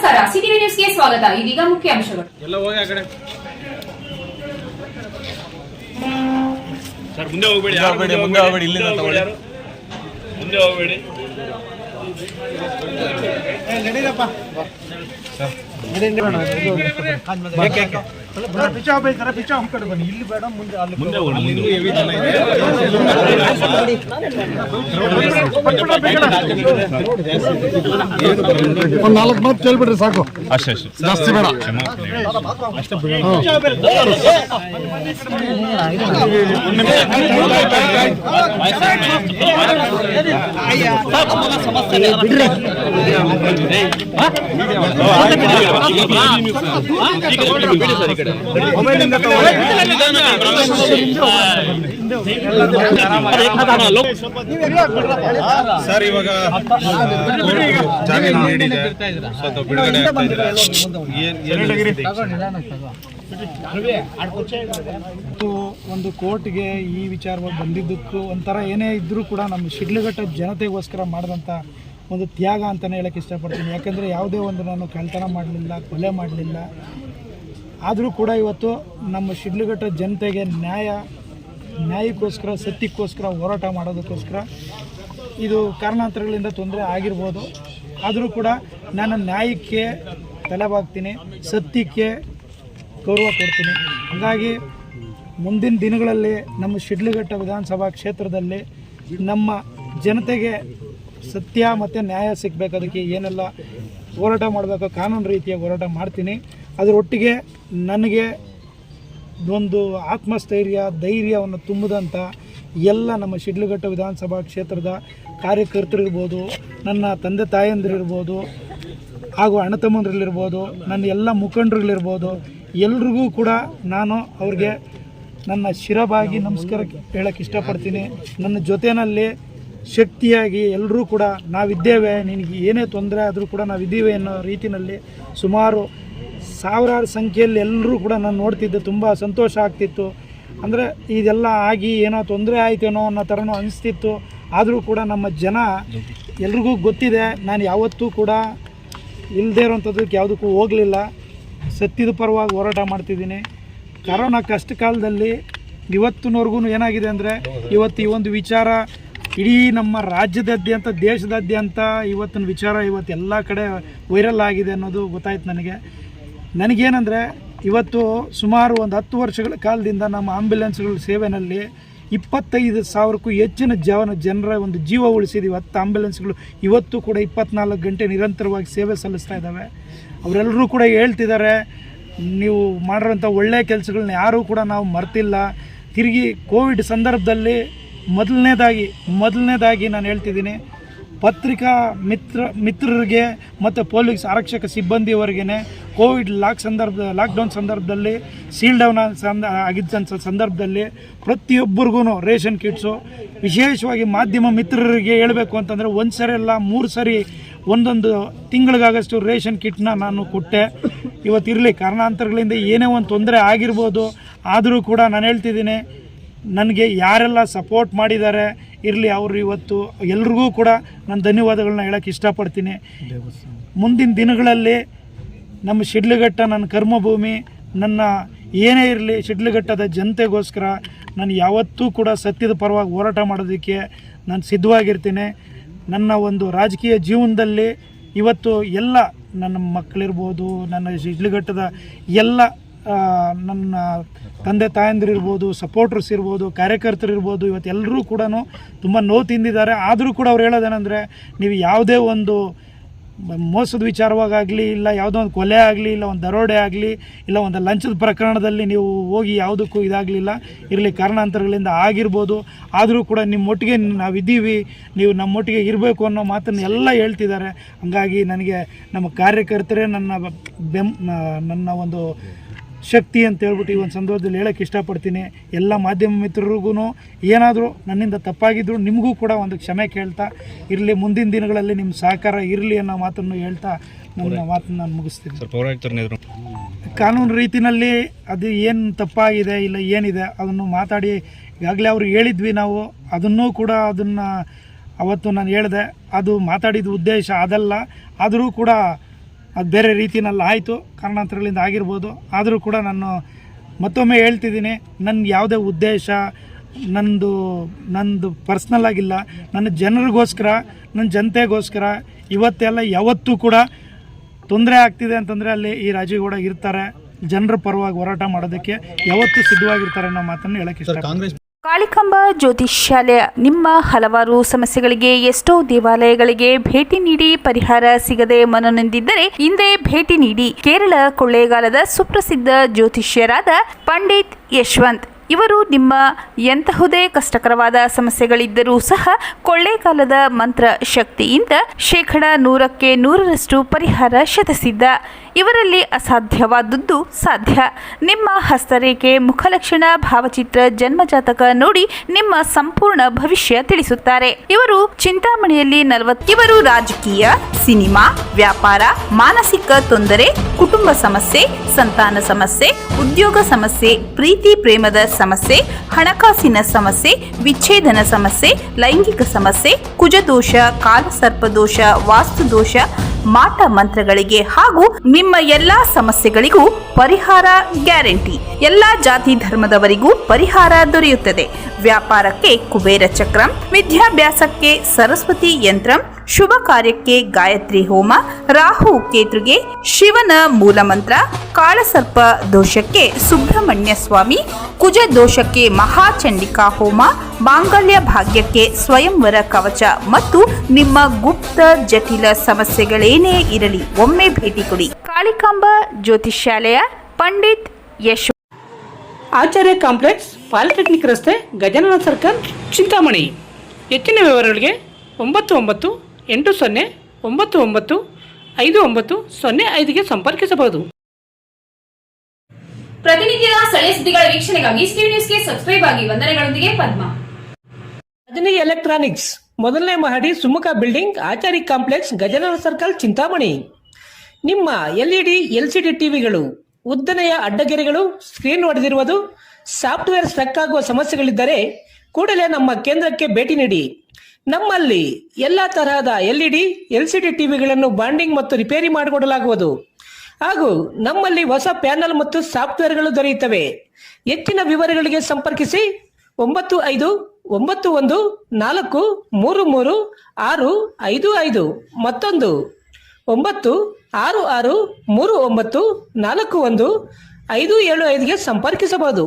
ನಮಸ್ಕಾರ, ಸಿಟಿವಿ ನ್ಯೂಸ್ಗೆ ಸ್ವಾಗತ. ಇದೀಗ ಮುಖ್ಯಾಂಶಗಳು. ಎಲ್ಲ ಹೋಗಿ ಆ ಕಡೆ ಸರ್, ಮುಂದೆ ಹೋಗಬೇಡಿ, ಮುಂದೆ ಹೋಗಬೇಡಿ, ಇಲ್ಲಿಂದ ತಗೊಳ್ಳಿ, ಮುಂದೆ ಹೋಗಬೇಡಿ ನಡೀರಪ್ಪ ಸರ್. ಇಲ್ಲಿ ಬೇಡ, ಮುಂದೆ ಮುಂದೆ ಹೆವಿ ಜನ ಇದೆ. ಒಂದು 4 ಮಾತು ಕೇಳ್ಬಿಡ್ರಿ ಸಾಕು, ಅಷ್ಟೇ ಜಾಸ್ತಿ ಬೇಡ. ಅಷ್ಟೇ ಸರ್, ಇವಾಗ ಜಾಮೀನು ನೀಡಿದೆ, ಸ್ವಲ್ಪ ಬಿಡುಗಡೆ ಒಂದು ಕೋರ್ಟ್ಗೆ ಈ ವಿಚಾರವಾಗಿ ಬಂದಿದ್ದಕ್ಕೂ ಒಂಥರ ಏನೇ ಇದ್ದರೂ ಕೂಡ ನಮ್ಮ ಶಿಡ್ಲಘಟ್ಟ ಜನತೆಗೋಸ್ಕರ ಮಾಡಿದಂಥ ಒಂದು ತ್ಯಾಗ ಅಂತಲೇ ಹೇಳೋಕ್ಕೆ ಇಷ್ಟಪಡ್ತೀನಿ. ಯಾಕೆಂದರೆ ಯಾವುದೇ ಒಂದು ನಾನು ಕಳ್ತನ ಮಾಡಲಿಲ್ಲ, ಕೊಲೆ ಮಾಡಲಿಲ್ಲ. ಆದರೂ ಕೂಡ ಇವತ್ತು ನಮ್ಮ ಶಿಡ್ಲಘಟ್ಟ ಜನತೆಗೆ ನ್ಯಾಯಕ್ಕೋಸ್ಕರ, ಸತ್ಯಕ್ಕೋಸ್ಕರ ಹೋರಾಟ ಮಾಡೋದಕ್ಕೋಸ್ಕರ ಇದು ಕಾರಣಾಂತರಗಳಿಂದ ತೊಂದರೆ ಆಗಿರ್ಬೋದು. ಆದರೂ ಕೂಡ ನಾನು ನ್ಯಾಯಕ್ಕೆ ತಲೆಬಾಗ್ತೀನಿ, ಸತ್ಯಕ್ಕೆ ಗೌರವ ಕೊಡ್ತೀನಿ. ಹಾಗಾಗಿ ಮುಂದಿನ ದಿನಗಳಲ್ಲಿ ನಮ್ಮ ಶಿಡ್ಲಘಟ್ಟ ವಿಧಾನಸಭಾ ಕ್ಷೇತ್ರದಲ್ಲಿ ನಮ್ಮ ಜನತೆಗೆ ಸತ್ಯ ಮತ್ತು ನ್ಯಾಯ ಸಿಗಬೇಕು. ಅದಕ್ಕೆ ಏನೆಲ್ಲ ಹೋರಾಟ ಮಾಡಬೇಕು, ಕಾನೂನು ರೀತಿಯ ಹೋರಾಟ ಮಾಡ್ತೀನಿ. ಅದರೊಟ್ಟಿಗೆ ನನಗೆ ಒಂದು ಆತ್ಮಸ್ಥೈರ್ಯ, ಧೈರ್ಯವನ್ನು ತುಂಬಿದಂಥ ಎಲ್ಲ ನಮ್ಮ ಶಿಡ್ಲಘಟ್ಟ ವಿಧಾನಸಭಾ ಕ್ಷೇತ್ರದ ಕಾರ್ಯಕರ್ತರಿರ್ಬೋದು, ನನ್ನ ತಂದೆ ತಾಯಂದಿರಿರ್ಬೋದು, ಹಾಗೂ ಅಣ್ಣ ತಮ್ಮಂದ್ರಲ್ಲಿರ್ಬೋದು, ನನ್ನ ಎಲ್ಲ ಮುಖಂಡರುಗಳಿರ್ಬೋದು, ಎಲ್ರಿಗೂ ಕೂಡ ನಾನು ಅವ್ರಿಗೆ ನನ್ನ ಶಿರಬಾಗಿ ನಮಸ್ಕಾರ ಹೇಳೋಕ್ಕೆ ಇಷ್ಟಪಡ್ತೀನಿ. ನನ್ನ ಜೊತೆಯಲ್ಲಿ ಶಕ್ತಿಯಾಗಿ ಎಲ್ಲರೂ ಕೂಡ ನಾವಿದ್ದೇವೆ, ನಿನಗೆ ಏನೇ ತೊಂದರೆ ಆದರೂ ಕೂಡ ನಾವಿದ್ದೀವಿ ಅನ್ನೋ ರೀತಿಯಲ್ಲಿ ಸುಮಾರು ಸಾವಿರಾರು ಸಂಖ್ಯೆಯಲ್ಲಿ ಎಲ್ಲರೂ ಕೂಡ ನಾನು ನೋಡ್ತಿದ್ದೆ. ತುಂಬ ಸಂತೋಷ ಆಗ್ತಿತ್ತು. ಅಂದರೆ ಇದೆಲ್ಲ ಆಗಿ ಏನೋ ತೊಂದರೆ ಆಯ್ತೇನೋ ಅನ್ನೋ ಥರನೂ ಅನಿಸ್ತಿತ್ತು. ಆದರೂ ಕೂಡ ನಮ್ಮ ಜನ ಎಲ್ರಿಗೂ ಗೊತ್ತಿದೆ, ನಾನು ಯಾವತ್ತೂ ಕೂಡ ಇಲ್ಲದೇ ಇರೋಂಥದ್ದಕ್ಕೆ ಯಾವುದಕ್ಕೂ ಹೋಗಲಿಲ್ಲ. ಸತ್ಯದ ಪರವಾಗಿ ಹೋರಾಟ ಮಾಡ್ತಿದ್ದೀನಿ. ಕರೋನಾ ಕಷ್ಟ ಕಾಲದಲ್ಲಿ ಇವತ್ತಿನವರೆಗೂ ಏನಾಗಿದೆ ಅಂದರೆ, ಇವತ್ತು ಈ ಒಂದು ವಿಚಾರ ಇಡೀ ನಮ್ಮ ರಾಜ್ಯದಾದ್ಯಂತ, ದೇಶದಾದ್ಯಂತ ಇವತ್ತಿನ ವಿಚಾರ ಇವತ್ತು ಎಲ್ಲ ಕಡೆ ವೈರಲ್ ಆಗಿದೆ ಅನ್ನೋದು ಗೊತ್ತಾಯ್ತು ನನಗೇನೆಂದರೆ, ಇವತ್ತು ಸುಮಾರು ಒಂದು 10 ವರ್ಷಗಳ ಕಾಲದಿಂದ ನಮ್ಮ ಆಂಬ್ಯುಲೆನ್ಸ್ಗಳ ಸೇವೆಯಲ್ಲಿ 25,000ಕ್ಕೂ ಹೆಚ್ಚಿನ ಜನರ ಒಂದು ಜೀವ ಉಳಿಸಿದ್ದೀವಿ. 10 ಆಂಬ್ಯುಲೆನ್ಸ್ಗಳು ಇವತ್ತು ಕೂಡ 24 ಗಂಟೆ ನಿರಂತರವಾಗಿ ಸೇವೆ ಸಲ್ಲಿಸ್ತಾ ಇದ್ದಾವೆ. ಅವರೆಲ್ಲರೂ ಕೂಡ ಹೇಳ್ತಿದ್ದಾರೆ, ನೀವು ಮಾಡಿರೋಂಥ ಒಳ್ಳೆಯ ಕೆಲಸಗಳನ್ನ ಯಾರೂ ಕೂಡ ನಾವು ಮರ್ತಿಲ್ಲ. ತಿರುಗಿ ಕೋವಿಡ್ ಸಂದರ್ಭದಲ್ಲಿ ಮೊದಲನೇದಾಗಿ ನಾನು ಹೇಳ್ತಿದ್ದೀನಿ, ಪತ್ರಿಕಾ ಮಿತ್ರರಿಗೆ ಮತ್ತು ಪೊಲೀಸ್ ಆರಕ್ಷಕ ಸಿಬ್ಬಂದಿಯವರೆಗೇ ಕೋವಿಡ್ ಲಾಕ್ಡೌನ್ ಸಂದರ್ಭದಲ್ಲಿ ಸೀಲ್ ಡೌನ್ ಆಗಿದ್ದಂಥ ಸಂದರ್ಭದಲ್ಲಿ ಪ್ರತಿಯೊಬ್ಬರಿಗೂ ರೇಷನ್ ಕಿಟ್ಸು, ವಿಶೇಷವಾಗಿ ಮಾಧ್ಯಮ ಮಿತ್ರರಿಗೆ ಹೇಳಬೇಕು ಅಂತಂದರೆ 1 ಸರಿ ಅಲ್ಲ 3 ಸರಿ ಒಂದೊಂದು ತಿಂಗಳಿಗಾಗಷ್ಟು ರೇಷನ್ ಕಿಟ್ನ ನಾನು ಕೊಟ್ಟೆ. ಇವತ್ತಿರಲಿ, ಕಾರಣಾಂತರಗಳಿಂದ ಏನೇ ಒಂದು ತೊಂದರೆ ಆಗಿರ್ಬೋದು, ಆದರೂ ಕೂಡ ನಾನು ಹೇಳ್ತಿದ್ದೀನಿ, ನನಗೆ ಯಾರೆಲ್ಲ ಸಪೋರ್ಟ್ ಮಾಡಿದ್ದಾರೆ ಇರಲಿ, ಅವರು ಇವತ್ತು ಎಲ್ರಿಗೂ ಕೂಡ ನಾನು ಧನ್ಯವಾದಗಳನ್ನ ಹೇಳೋಕ್ಕೆ ಇಷ್ಟಪಡ್ತೀನಿ. ಮುಂದಿನ ದಿನಗಳಲ್ಲಿ ನಮ್ಮ ಶಿಡ್ಲಘಟ್ಟ ನನ್ನ ಕರ್ಮಭೂಮಿ. ನನ್ನ ಏನೇ ಇರಲಿ, ಶಿಡ್ಲಘಟ್ಟದ ಜನತೆಗೋಸ್ಕರ ನಾನು ಯಾವತ್ತೂ ಕೂಡ ಸತ್ಯದ ಪರವಾಗಿ ಹೋರಾಟ ಮಾಡೋದಕ್ಕೆ ನಾನು ಸಿದ್ಧವಾಗಿರ್ತೀನಿ. ನನ್ನ ಒಂದು ರಾಜಕೀಯ ಜೀವನದಲ್ಲಿ ಇವತ್ತು ಎಲ್ಲ ನನ್ನ ಮಕ್ಕಳಿರ್ಬೋದು, ನನ್ನ ಶಿಡ್ಲಘಟ್ಟದ ಎಲ್ಲ ನನ್ನ ತಂದೆ ತಾಯಂದಿರಿರ್ಬೋದು, ಸಪೋರ್ಟರ್ಸ್ ಇರ್ಬೋದು, ಕಾರ್ಯಕರ್ತರಿರ್ಬೋದು, ಇವತ್ತು ಎಲ್ಲರೂ ಕೂಡ ತುಂಬ ನೋವು ತಿಂದಿದ್ದಾರೆ. ಆದರೂ ಕೂಡ ಅವ್ರು ಹೇಳೋದೇನೆಂದರೆ, ನೀವು ಯಾವುದೇ ಒಂದು ಮೋಸದ ವಿಚಾರವಾಗಲಿ, ಇಲ್ಲ ಯಾವುದೋ ಒಂದು ಕೊಲೆ ಆಗಲಿ, ಇಲ್ಲ ಒಂದು ದರೋಡೆ ಆಗಲಿ, ಇಲ್ಲ ಒಂದು ಲಂಚದ ಪ್ರಕರಣದಲ್ಲಿ ನೀವು ಹೋಗಿ ಯಾವುದಕ್ಕೂ ಇದಾಗಲಿಲ್ಲ. ಇರಲಿ, ಕಾರಣಾಂತರಗಳಿಂದ ಆಗಿರ್ಬೋದು. ಆದರೂ ಕೂಡ ನಿಮ್ಮೊಟ್ಟಿಗೆ ನಾವಿದ್ದೀವಿ, ನೀವು ನಮ್ಮೊಟ್ಟಿಗೆ ಇರಬೇಕು ಅನ್ನೋ ಮಾತನ್ನು ಎಲ್ಲ ಹೇಳ್ತಿದ್ದಾರೆ. ಹಾಗಾಗಿ ನನಗೆ ನಮ್ಮ ಕಾರ್ಯಕರ್ತರೇ ನನ್ನ ಒಂದು ಶಕ್ತಿ ಅಂತ ಹೇಳ್ಬಿಟ್ಟು ಈ ಒಂದು ಸಂದರ್ಭದಲ್ಲಿ ಹೇಳೋಕ್ಕೆ ಇಷ್ಟಪಡ್ತೀನಿ. ಎಲ್ಲ ಮಾಧ್ಯಮ ಮಿತ್ರರಿಗೂ ಏನಾದರೂ ನನ್ನಿಂದ ತಪ್ಪಾಗಿದ್ದರೂ ನಿಮಗೂ ಕೂಡ ಒಂದು ಕ್ಷಮೆ ಕೇಳ್ತಾ ಇರಲಿ, ಮುಂದಿನ ದಿನಗಳಲ್ಲಿ ನಿಮ್ಮ ಸಹಕಾರ ಇರಲಿ ಅನ್ನೋ ಮಾತನ್ನು ಹೇಳ್ತಾ ನನ್ನ ಮಾತನ್ನು ನಾನು ಮುಗಿಸ್ತೀನಿ. ಕಾನೂನು ರೀತಿಯಲ್ಲಿ ಅದು ಏನು ತಪ್ಪಾಗಿದೆ ಇಲ್ಲ ಏನಿದೆ ಅದನ್ನು ಮಾತಾಡಿ ಈಗಾಗಲೇ ಅವ್ರು ಹೇಳಿದ್ವಿ ನಾವು. ಅದನ್ನೂ ಕೂಡ ಅವತ್ತು ನಾನು ಹೇಳಿದೆ, ಅದು ಮಾತಾಡಿದ ಉದ್ದೇಶ ಅದಲ್ಲ. ಆದರೂ ಕೂಡ ಅದು ಬೇರೆ ರೀತಿಯಲ್ಲಿ ಆಯಿತು, ಕಾರಣಾಂತರಗಳಿಂದ ಆಗಿರ್ಬೋದು. ಆದರೂ ಕೂಡ ನಾನು ಮತ್ತೊಮ್ಮೆ ಹೇಳ್ತಿದ್ದೀನಿ, ನನ್ನ ಯಾವುದೇ ಉದ್ದೇಶ ನಂದು ಪರ್ಸ್ನಲ್ ಆಗಿಲ್ಲ, ನನ್ನ ಜನರಿಗೋಸ್ಕರ, ನನ್ನ ಜನತೆಗೋಸ್ಕರ ಇವತ್ತೆಲ್ಲ ಯಾವತ್ತೂ ಕೂಡ ತೊಂದರೆ ಆಗ್ತಿದೆ ಅಂತಂದರೆ ಅಲ್ಲಿ ಈ ರಾಜೇಗೌಡ ಇರ್ತಾರೆ, ಜನರ ಪರವಾಗಿ ಹೋರಾಟ ಮಾಡೋದಕ್ಕೆ ಯಾವತ್ತೂ ಸಿದ್ಧವಾಗಿರ್ತಾರೆ ಅನ್ನೋ ಮಾತನ್ನು ಹೇಳಕ್ಕೆ ಇಷ್ಟ. ಕಾಳಿಕಾಂಬಾ ಜ್ಯೋತಿಷ್ಯಾಲಯ ನಿಮ್ಮ ಹಲವಾರು ಸಮಸ್ಯೆಗಳಿಗೆ ಎಷ್ಟೋ ದೇವಾಲಯಗಳಿಗೆ ಭೇಟಿ ನೀಡಿ ಪರಿಹಾರ ಸಿಗದೆ ಮನನೊಂದಿದ್ದರೆ ಹಿಂದೆ ಭೇಟಿ ನೀಡಿ. ಕೇರಳ ಕೊಳ್ಳೇಗಾಲದ ಸುಪ್ರಸಿದ್ಧ ಜ್ಯೋತಿಷ್ಯರಾದ ಪಂಡಿತ್ ಯಶವಂತ್ ಇವರು ನಿಮ್ಮ ಎಂತಹುದೇ ಕಷ್ಟಕರವಾದ ಸಮಸ್ಯೆಗಳಿದ್ದರೂ ಸಹ ಕೊಳ್ಳೇಗಾಲದ ಮಂತ್ರ ಶಕ್ತಿಯಿಂದ 100% 100% ಪರಿಹಾರ ಶತಸಿದ್ಧ. ಇವರಲ್ಲಿ ಅಸಾಧ್ಯವಾದದ್ದು ಸಾಧ್ಯ. ನಿಮ್ಮ ಹಸ್ತರೇಖೆ, ಮುಖಲಕ್ಷಣ, ಭಾವಚಿತ್ರ, ಜನ್ಮಜಾತಕ ನೋಡಿ ನಿಮ್ಮ ಸಂಪೂರ್ಣ ಭವಿಷ್ಯ ತಿಳಿಸುತ್ತಾರೆ. ಇವರು ಚಿಂತಾಮಣಿಯಲ್ಲಿ 40. ಇವರು ರಾಜಕೀಯ, ಸಿನಿಮಾ, ವ್ಯಾಪಾರ, ಮಾನಸಿಕ ತೊಂದರೆ, ಕುಟುಂಬ ಸಮಸ್ಯೆ, ಸಂತಾನ ಸಮಸ್ಯೆ, ಉದ್ಯೋಗ ಸಮಸ್ಯೆ, ಪ್ರೀತಿ ಪ್ರೇಮದ ಸಮಸ್ಯೆ, ಹಣಕಾಸಿನ ಸಮಸ್ಯೆ, ವಿಚ್ಛೇದನ ಸಮಸ್ಯೆ, ಲೈಂಗಿಕ ಸಮಸ್ಯೆ, ಕುಜದೋಷ, ಕಾಲಸರ್ಪದೋಷ, ವಾಸ್ತುದೋಷ, ಮಾಟ ಮಂತ್ರಗಳಿಗೆ ಹಾಗೂ ನಿಮ್ಮ ಎಲ್ಲಾ ಸಮಸ್ಯೆಗಳಿಗೂ ಪರಿಹಾರ ಗ್ಯಾರಂಟಿ. ಎಲ್ಲಾ ಜಾತಿ ಧರ್ಮದವರಿಗೂ ಪರಿಹಾರ ದೊರೆಯುತ್ತದೆ. ವ್ಯಾಪಾರಕ್ಕೆ ಕುಬೇರ ಚಕ್ರಂ, ವಿದ್ಯಾಭ್ಯಾಸಕ್ಕೆ ಸರಸ್ವತಿ ಯಂತ್ರಂ, ಶುಭ ಕಾರ್ಯಕ್ಕೆ ಗಾಯತ್ರಿ ಹೋಮ, ರಾಹು ಕೇತುಗೆ ಶಿವನ ಮೂಲಮಂತ್ರ, ಕಾಳಸರ್ಪ ದೋಷಕ್ಕೆ ಸುಬ್ರಹ್ಮಣ್ಯ ಸ್ವಾಮಿ, ಕುಜ ದೋಷಕ್ಕೆ ಮಹಾಚಂಡಿಕಾ ಹೋಮ, ಮಾಂಗಲ್ಯ ಭಾಗ್ಯಕ್ಕೆ ಸ್ವಯಂವರ ಕವಚ ಮತ್ತು ನಿಮ್ಮ ಗುಪ್ತ ಜಟಿಲ ಸಮಸ್ಯೆಗಳೇನೇ ಇರಲಿ ಒಮ್ಮೆ ಭೇಟಿ ಕೊಡಿ. ಕಾಳಿಕಾಂಬಾ ಜ್ಯೋತಿಷ್ಯಾಲಯ, ಪಂಡಿತ್ ಯಶ್. ಆಚಾರ್ಯ ಕಾಂಪ್ಲೆಕ್ಸ್, ಪಾಲಿಟೆಕ್ನಿಕ್ ರಸ್ತೆ, ಗಜಾನನ ಸರ್ಕಲ್, ಚಿಂತಾಮಣಿ. ಹೆಚ್ಚಿನ ವಿವರಗಳಿಗೆ 9980995905ಗೆ ಸಂಪರ್ಕಿಸಬಹುದು. ಪ್ರತಿನಿತ್ಯದ ಸ್ಥಳೀಯ ಸುದ್ದಿಗಳ ವೀಕ್ಷಣೆಗಾಗಿ ಸ್ಟಿವ್ ನ್ಯೂಸ್ಗೆ ಸಬ್ಸ್ಕ್ರೈಬ್ ಆಗಿ. ವಂದನೆಗಳೊಂದಿಗೆ ಪದ್ಮ. ರಜನಿ ಎಲೆಕ್ಟ್ರಾನಿಕ್ಸ್, ಮೊದಲನೇ ಮಹಡಿ, ಸುಮುಖ ಬಿಲ್ಡಿಂಗ್, ಆಚಾರ್ಯ ಕಾಂಪ್ಲೆಕ್ಸ್, ಗಜಾನನ ಸರ್ಕಲ್, ಚಿಂತಾಮಣಿ. ನಿಮ್ಮ ಎಲ್ಇಡಿ ಎಲ್ಸಿಡಿ ಟಿವಿಗಳು, ಉದ್ದನೆಯ ಅಡ್ಡಗೆರೆಗಳು, ಸ್ಕ್ರೀನ್ ಒಡೆದಿರುವುದು, ಸಾಫ್ಟ್ವೇರ್ ಸ್ಟ್ರಕ್ ಆಗುವ ಸಮಸ್ಯೆಗಳಿದ್ದರೆ ಕೂಡಲೇ ನಮ್ಮ ಕೇಂದ್ರಕ್ಕೆ ಭೇಟಿ ನೀಡಿ. ನಮ್ಮಲ್ಲಿ ಎಲ್ಲ ತರಹದ ಎಲ್ಇಡಿ ಎಲ್ಸಿಡಿ ಟಿವಿಗಳನ್ನು ಬಾಂಡಿಂಗ್ ಮತ್ತು ರಿಪೇರಿ ಮಾಡಿಕೊಡಲಾಗುವುದು. ಹಾಗೂ ನಮ್ಮಲ್ಲಿ ಹೊಸ ಪ್ಯಾನಲ್ ಮತ್ತು ಸಾಫ್ಟ್ವೇರ್ಗಳು ದೊರೆಯುತ್ತವೆ. ಹೆಚ್ಚಿನ ವಿವರಗಳಿಗೆ ಸಂಪರ್ಕಿಸಿ 9591433655. ಮತ್ತೊಂದು 9663941575ಗೆ ಸಂಪರ್ಕಿಸಬಹುದು.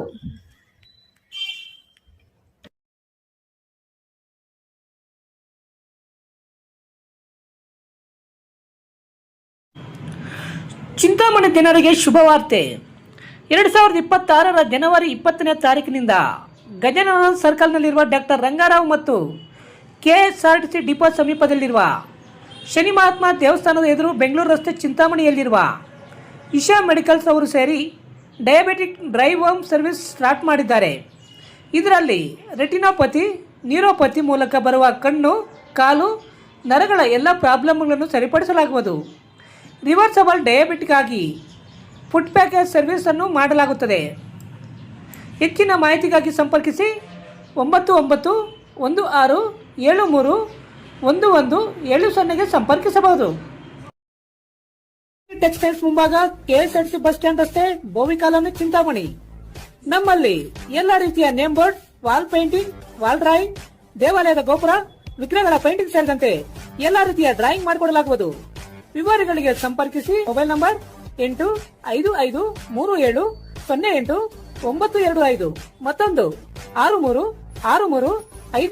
ಚಿಂತಾಮಣಿ ಜನರಿಗೆ ಶುಭವಾರ್ತೆ. 2026 ಜನವರಿ 20ನೇ ತಾರೀಕಿನಿಂದ ಗಜಾನನ ಸರ್ಕಲ್ನಲ್ಲಿರುವ ಡಾಕ್ಟರ್ ರಂಗಾರಾವ್ ಮತ್ತು KSRTC ಡಿಪೋ ಸಮೀಪದಲ್ಲಿರುವ ಶನಿ ಮಹಾತ್ಮ ದೇವಸ್ಥಾನದ ಎದುರು ಬೆಂಗಳೂರು ರಸ್ತೆ ಚಿಂತಾಮಣಿಯಲ್ಲಿರುವ ಇಶಾ ಮೆಡಿಕಲ್ಸ್ ಅವರು ಸೇರಿ diabetic drive home service start ಮಾಡಿದ್ದಾರೆ. ಇದರಲ್ಲಿ ರೆಟಿನೋಪತಿ, ನ್ಯೂರೋಪತಿ ಮೂಲಕ ಬರುವ ಕಣ್ಣು, ಕಾಲು, ನರಗಳ ಎಲ್ಲ ಪ್ರಾಬ್ಲಮ್ಗಳನ್ನು ಸರಿಪಡಿಸಲಾಗುವುದು. ರಿವರ್ಸಬಲ್ ಡಯಾಬಿಟಿಕ್ಗಾಗಿ ಫುಡ್ ಪ್ಯಾಕೇಜ್ ಸರ್ವಿಸನ್ನು ಮಾಡಲಾಗುತ್ತದೆ. ಹೆಚ್ಚಿನ ಮಾಹಿತಿಗಾಗಿ ಸಂಪರ್ಕಿಸಿ 9916731170ಗೆ ಸಂಪರ್ಕಿಸಬಹುದು. ಟೆಕ್ಸ್ಟೈಲ್ಸ್ ಮುಂಭಾಗ, KSRTC ಬಸ್ ಸ್ಟ್ಯಾಂಡ್ ರಸ್ತೆ, ಬೋವಿ ಕಾಲೋನಿ, ಚಿಂತಾಮಣಿ. ನಮ್ಮಲ್ಲಿ ಎಲ್ಲ ರೀತಿಯ name board, wall painting, wall drawing, ದೇವಾಲಯದ ಗೋಪುರ, ವಿಗ್ರಹಗಳ ಪೇಂಟಿಂಗ್ ಸೇರಿದಂತೆ ಎಲ್ಲ ರೀತಿಯ ಡ್ರಾಯಿಂಗ್ ಮಾಡಿಕೊಡಲಾಗುವುದು. ವಿವರಗಳಿಗೆ ಸಂಪರ್ಕಿಸಿ. ಮೊಬೈಲ್ ನಂಬರ್ 8553708925, ಮತ್ತೊಂದು 636355.